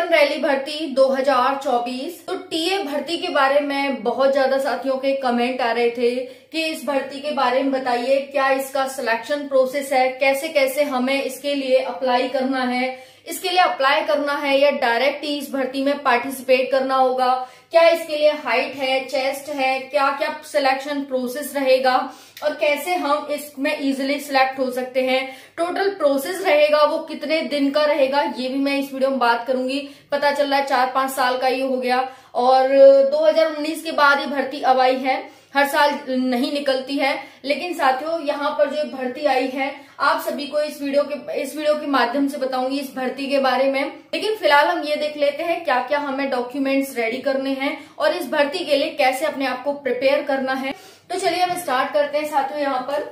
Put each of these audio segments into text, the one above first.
Open rally भर्ती 2024। तो TA भर्ती के बारे में बहुत ज्यादा साथियों के कमेंट आ रहे थे कि इस भर्ती के बारे में बताइए, क्या इसका सिलेक्शन प्रोसेस है, कैसे कैसे हमें इसके लिए अप्लाई करना है, इसके लिए अप्लाई करना है या डायरेक्ट ही इस भर्ती में पार्टिसिपेट करना होगा, क्या इसके लिए हाइट है, चेस्ट है, क्या क्या सिलेक्शन प्रोसेस रहेगा और कैसे हम इसमें इजीली सिलेक्ट हो सकते हैं, टोटल प्रोसेस रहेगा वो कितने दिन का रहेगा, ये भी मैं इस वीडियो में बात करूंगी। पता चल रहा है 4-5 साल का ये हो गया और 2019 के बाद ये भर्ती अब आई है, हर साल नहीं निकलती है। लेकिन साथियों यहाँ पर जो भर्ती आई है आप सभी को इस वीडियो के माध्यम से बताऊंगी इस भर्ती के बारे में। लेकिन फिलहाल हम ये देख लेते हैं क्या क्या हमें डॉक्यूमेंट्स रेडी करने हैं और इस भर्ती के लिए कैसे अपने आप को प्रिपेयर करना है। तो चलिए हम स्टार्ट करते हैं साथियों। यहाँ पर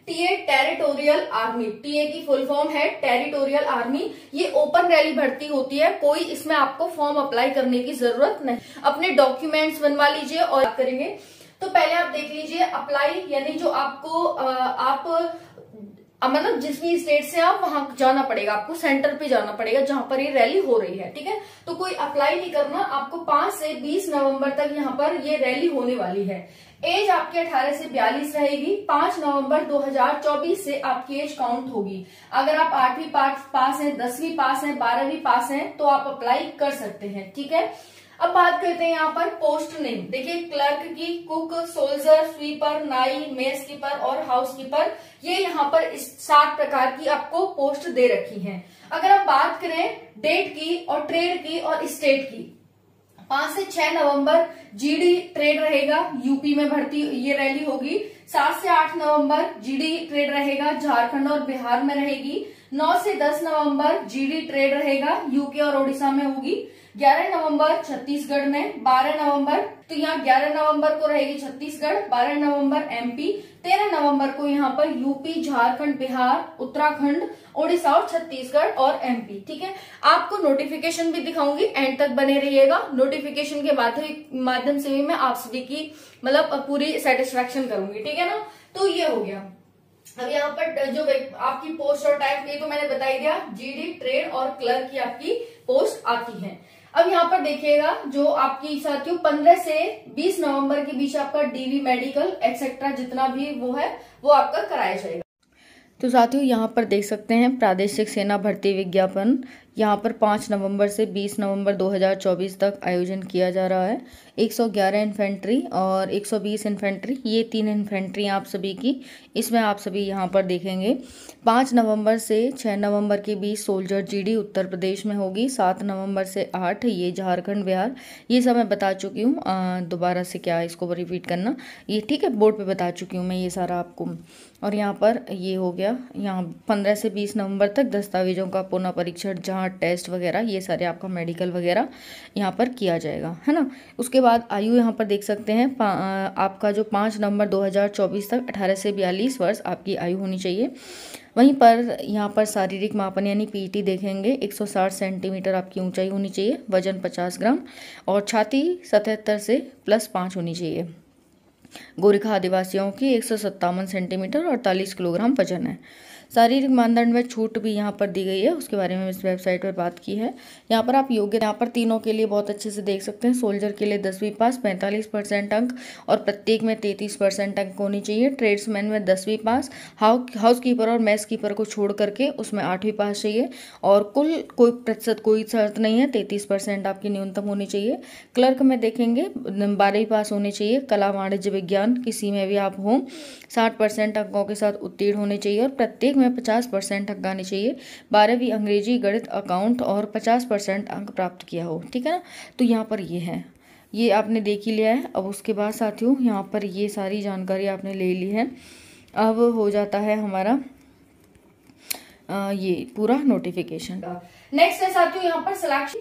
टीए टेरिटोरियल आर्मी, टीए की फुल फॉर्म है टेरिटोरियल आर्मी। ये ओपन रैली भर्ती होती है, कोई इसमें आपको फॉर्म अप्लाई करने की जरूरत नहीं। अपने डॉक्यूमेंट्स बनवा लीजिए और करेंगे। तो पहले आप देख लीजिए अप्लाई, यानी जो आपको मतलब जिस भी स्टेट से आप वहां जाना पड़ेगा, आपको सेंटर पे जाना पड़ेगा जहां पर ये रैली हो रही है, ठीक है। तो कोई अप्लाई नहीं करना, आपको 5 से 20 नवंबर तक यहाँ पर ये रैली होने वाली है। एज आपकी 18 से 42 रहेगी। 5 नवंबर 2024 से आपकी एज काउंट होगी। अगर आप 8वीं पास हैं, 10वीं पास हैं, 12वीं पास हैं तो आप अप्लाई कर सकते हैं, ठीक है। अब बात करते हैं यहाँ पर पोस्ट नेम। देखिए क्लर्क की, कुक, सोल्जर, स्वीपर, नाई, मेस कीपर और हाउस कीपर, ये यहाँ पर इस 7 प्रकार की आपको पोस्ट दे रखी हैं। अगर आप बात करें डेट की और ट्रेड की और स्टेट की, 5 से 6 नवंबर जीडी ट्रेड रहेगा, यूपी में भर्ती ये रैली होगी। 7 से 8 नवंबर जीडी ट्रेड रहेगा, झारखंड और बिहार में रहेगी। 9 से 10 नवंबर जीडी ट्रेड रहेगा, यूके और ओडिशा में होगी। 11 नवंबर छत्तीसगढ़ में। 12 नवंबर, तो यहाँ 11 नवंबर को रहेगी छत्तीसगढ़, 12 नवंबर एमपी, 13 नवंबर को यहाँ पर यूपी, झारखंड, बिहार, उत्तराखंड, ओडिशा और छत्तीसगढ़ और एमपी, ठीक है। आपको नोटिफिकेशन भी दिखाऊंगी, एंड तक बने रहिएगा। नोटिफिकेशन के माध्यम से भी मैं आप सभी की मतलब पूरी सेटिस्फेक्शन करूंगी, ठीक है ना। तो ये हो गया। अब यहाँ पर जो आपकी पोस्ट और टाइप, ये तो मैंने बता ही दिया, जीडी, ट्रेड और क्लर्क की आपकी पोस्ट आती है। अब यहाँ पर देखिएगा जो आपकी साथियों 15 से 20 नवंबर के बीच आपका डीवी, मेडिकल एक्सेट्रा जितना भी वो है वो आपका कराया जाएगा। तो साथियों यहाँ पर देख सकते हैं प्रादेशिक सेना भर्ती विज्ञापन, यहाँ पर 5 नवंबर से 20 नवंबर 2024 तक आयोजन किया जा रहा है। 111 इन्फेंट्री और 120 इन्फेंट्री, ये 3 इन्फेंट्री आप सभी की इसमें आप सभी यहाँ पर देखेंगे। 5 नवंबर से 6 नवंबर के बीच सोल्जर जीडी उत्तर प्रदेश में होगी। 7 नवंबर से 8 ये झारखंड, बिहार, ये सब मैं बता चुकी हूँ, दोबारा से क्या इसको रिपीट करना, ये ठीक है, बोर्ड पे बता चुकी हूँ मैं ये सारा आपको। और यहाँ पर ये हो गया, यहाँ 15 से 20 नवंबर तक दस्तावेजों का पुनः परीक्षण, जहाँ टेस्ट वगैरह ये सारे आपका मेडिकल वगैरह यहाँ पर किया जाएगा, है ना। उसके बाद आयु यहाँ पर देख सकते हैं आपका जो 5 नवंबर 2024 तक 18 से 42 वर्ष आपकी आयु होनी चाहिए। वहीं पर यहाँ पर शारीरिक मापन यानी पीटी देखेंगे, 160 सेंटीमीटर आपकी ऊंचाई होनी चाहिए, वजन 50 ग्राम और छाती 77 से +5 होनी चाहिए। गोरखा आदिवासियों की 157 सेंटीमीटर और 48 किलोग्राम वजन है। शारीरिक मानदंड में छूट भी यहाँ पर दी गई है, उसके बारे में इस वेबसाइट पर बात की है। यहाँ पर आप योग्यता यहाँ पर तीनों के लिए बहुत अच्छे से देख सकते हैं। सोल्जर के लिए 10वीं पास 45% अंक और प्रत्येक में 33% अंक होनी चाहिए। ट्रेड्समैन में 10वीं पास, हाउस कीपर और मेस कीपर को छोड़ करके उसमें 8वीं पास चाहिए और कुल कोई प्रतिशत कोई शर्त नहीं है, 33% आपकी न्यूनतम होनी चाहिए। क्लर्क में देखेंगे 12वीं पास होनी चाहिए, कला, वाणिज्य, विज्ञान किसी में भी आप हों, 60% अंकों के साथ उत्तीर्ण होने चाहिए और प्रत्येक में 50% अंक आने चाहिए। 12वीं अंग्रेजी, गणित, अकाउंट और 50% अंक प्राप्त किया हो, ठीक है ना। तो यहाँ पर ये है, ये आपने देख ही लिया है। अब उसके बाद साथियों यहाँ पर ये सारी जानकारी आपने ले ली है। अब हो जाता है हमारा ये पूरा नोटिफिकेशन। नेक्स्ट है साथियों यहाँ पर सिलेक्शन।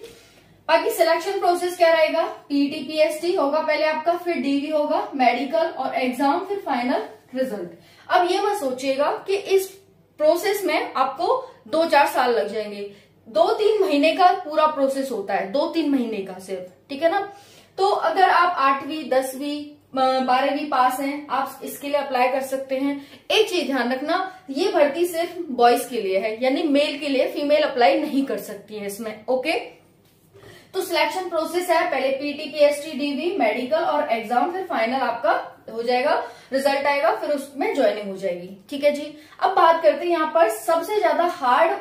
बाकी सिलेक्शन प्रोसेस क्या रहेगा, पीटी, पीएसटी होगा पहले आपका, फिर डीवी होगा, मेडिकल और एग्जाम, फिर फाइनल रिजल्ट। अब ये मत सोचिएगा कि इस प्रोसेस में आपको 2-4 साल लग जाएंगे, 2-3 महीने का पूरा प्रोसेस होता है, 2-3 महीने का सिर्फ, ठीक है ना। तो अगर आप 8वीं, 10वीं, 12वीं पास हैं, आप इसके लिए अप्लाई कर सकते हैं। एक चीज ध्यान रखना, ये भर्ती सिर्फ बॉयज के लिए है, यानी मेल के लिए, फीमेल अप्लाई नहीं कर सकती है इसमें, ओके। तो सिलेक्शन प्रोसेस है, पहले पीटी, पीएसटी, डीवी, मेडिकल और एग्जाम, फिर फाइनल आपका हो जाएगा, रिजल्ट आएगा, फिर उसमें ज्वाइनिंग हो जाएगी। ठीक है जी। अब बात करते हैं यहाँ पर सबसे ज्यादा हार्ड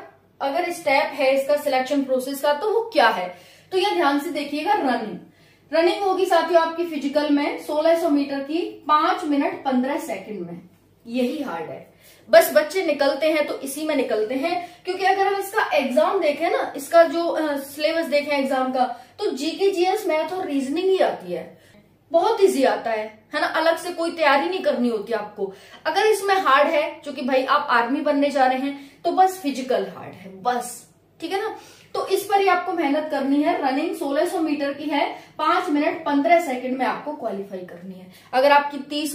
अगर स्टेप है इसका सिलेक्शन प्रोसेस का तो वो क्या है। तो यह ध्यान से देखिएगा, रनिंग होगी साथियों आपकी फिजिकल में 1600 मीटर की 5 मिनट 15 सेकंड में। यही हार्ड है, बस बच्चे निकलते हैं तो इसी में निकलते हैं, क्योंकि अगर हम इसका एग्जाम देखें ना, इसका जो सिलेबस देखें एग्जाम का, तो जीके, जीएस, मैथ और रीजनिंग ही आती है। बहुत इजी आता है ना, अलग से कोई तैयारी नहीं करनी होती आपको। अगर इसमें हार्ड है, क्योंकि भाई आप आर्मी बनने जा रहे हैं, तो बस फिजिकल हार्ड है बस, ठीक है ना। तो इस पर ही आपको मेहनत करनी है। रनिंग 1600 मीटर की है, 5 मिनट 15 सेकंड में आपको क्वालिफाई करनी है। अगर आपकी 5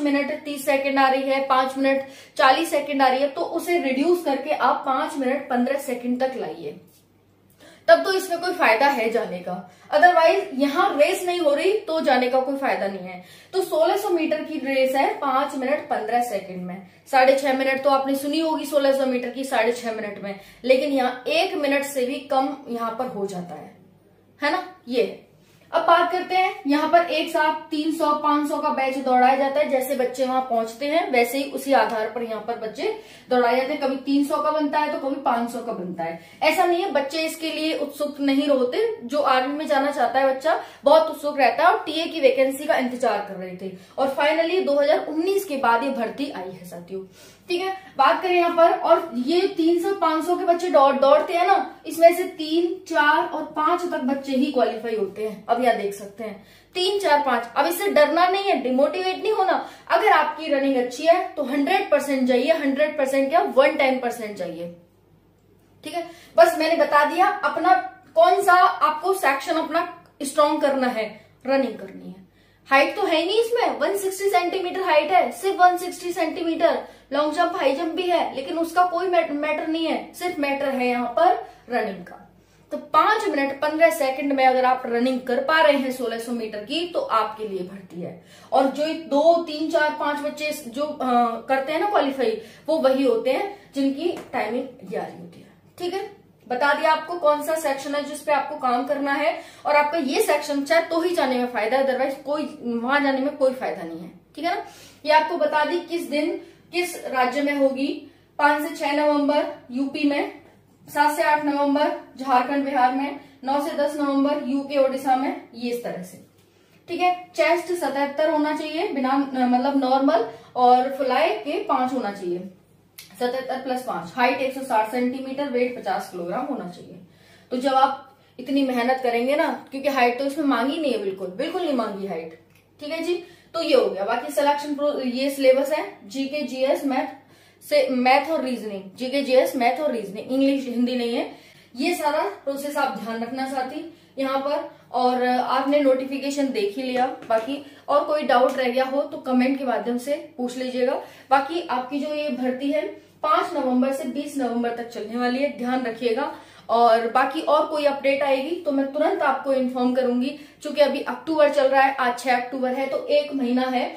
मिनट 30 सेकंड आ रही है, 5 मिनट 40 सेकंड आ रही है, तो उसे रिड्यूस करके आप 5 मिनट 15 सेकंड तक लाइए, तब तो इसमें कोई फायदा है जाने का। अदरवाइज यहाँ रेस नहीं हो रही तो जाने का कोई फायदा नहीं है। तो 1600 मीटर की रेस है 5 मिनट 15 सेकंड में। 6.5 मिनट तो आपने सुनी होगी 1600 मीटर की 6.5 मिनट में, लेकिन यहाँ 1 मिनट से भी कम यहाँ पर हो जाता है ना। ये अब बात करते हैं, यहाँ पर एक साथ 300 500 का बैच दौड़ाया जाता है। जैसे बच्चे वहां पहुंचते हैं वैसे ही उसी आधार पर यहाँ पर बच्चे दौड़ाए जाते हैं। कभी 300 का बनता है तो कभी 500 का बनता है। ऐसा नहीं है बच्चे इसके लिए उत्सुक नहीं होते। जो आर्मी में जाना चाहता है बच्चा बहुत उत्सुक रहता है और टीए की वैकेंसी का इंतजार कर रहे थे, और फाइनली 2019 के बाद ये भर्ती आई है साथियों। ठीक है, बात करें यहाँ पर, और ये 300-500 के बच्चे दौड़ते हैं ना, इसमें से 3, 4 और 5 तक बच्चे ही क्वालिफाई होते हैं। अब यहाँ देख सकते हैं 3, 4, 5। अब इससे डरना नहीं है, डिमोटिवेट नहीं होना। अगर आपकी रनिंग अच्छी है तो 100% जाइए, 100% क्या 110% जाइए। ठीक है, बस मैंने बता दिया अपना कौन सा आपको सेक्शन अपना स्ट्रॉन्ग करना है, रनिंग करनी है। हाइट तो है नहीं इसमें, 160 सेंटीमीटर हाइट है, सिर्फ 160 centimetre. Long jump, high jump भी है, लेकिन उसका कोई मैटर नहीं है, सिर्फ मैटर है यहाँ पर रनिंग का। तो 5 मिनट 15 सेकंड में अगर आप रनिंग कर पा रहे हैं 1600 मीटर की, तो आपके लिए भर्ती है। और जो 2, 3, 4, 5 बच्चे जो करते हैं ना क्वालिफाई, वो वही होते हैं जिनकी टाइमिंग 11 होती है। ठीक है, बता दिया आपको कौन सा सेक्शन है जिसपे आपको काम करना है, और आपका ये सेक्शन चाहे तो ही जाने में फायदा है, अदरवाइज कोई वहां जाने में कोई फायदा नहीं है। ठीक है ना, ये आपको बता दी किस दिन किस राज्य में होगी। 5 से 6 नवंबर यूपी में, 7 से 8 नवंबर झारखंड बिहार में, 9 से 10 नवंबर यूके ओडिशा में, ये इस तरह से। ठीक है, चेस्ट 77 होना चाहिए बिना मतलब नॉर्मल, और फुलाई के 5 होना चाहिए, 77 + 5। हाइट 160 सेंटीमीटर, वेट 50 किलोग्राम होना चाहिए। तो जब आप इतनी मेहनत करेंगे ना, क्योंकि हाइट तो इसमें मांगी नहीं है, बिल्कुल नहीं मांगी हाइट। ठीक है जी, तो ये हो गया। बाकी सिलेक्शन ये सिलेबस है जीके, जीएस, मैथ और रीजनिंग। जीके, जीएस, मैथ और रीजनिंग, इंग्लिश हिंदी नहीं है। ये सारा प्रोसेस आप ध्यान रखना साथी यहाँ पर। और आपने नोटिफिकेशन देख ही लिया, बाकी और कोई डाउट रह गया हो तो कमेंट के माध्यम से पूछ लीजिएगा। बाकी आपकी जो ये भर्ती है 5 नवंबर से 20 नवंबर तक चलने वाली है, ध्यान रखिएगा। और बाकी और कोई अपडेट आएगी तो मैं तुरंत आपको इन्फॉर्म करूंगी। क्योंकि अभी अक्टूबर चल रहा है, आज 6 अक्टूबर है, तो 1 महीना है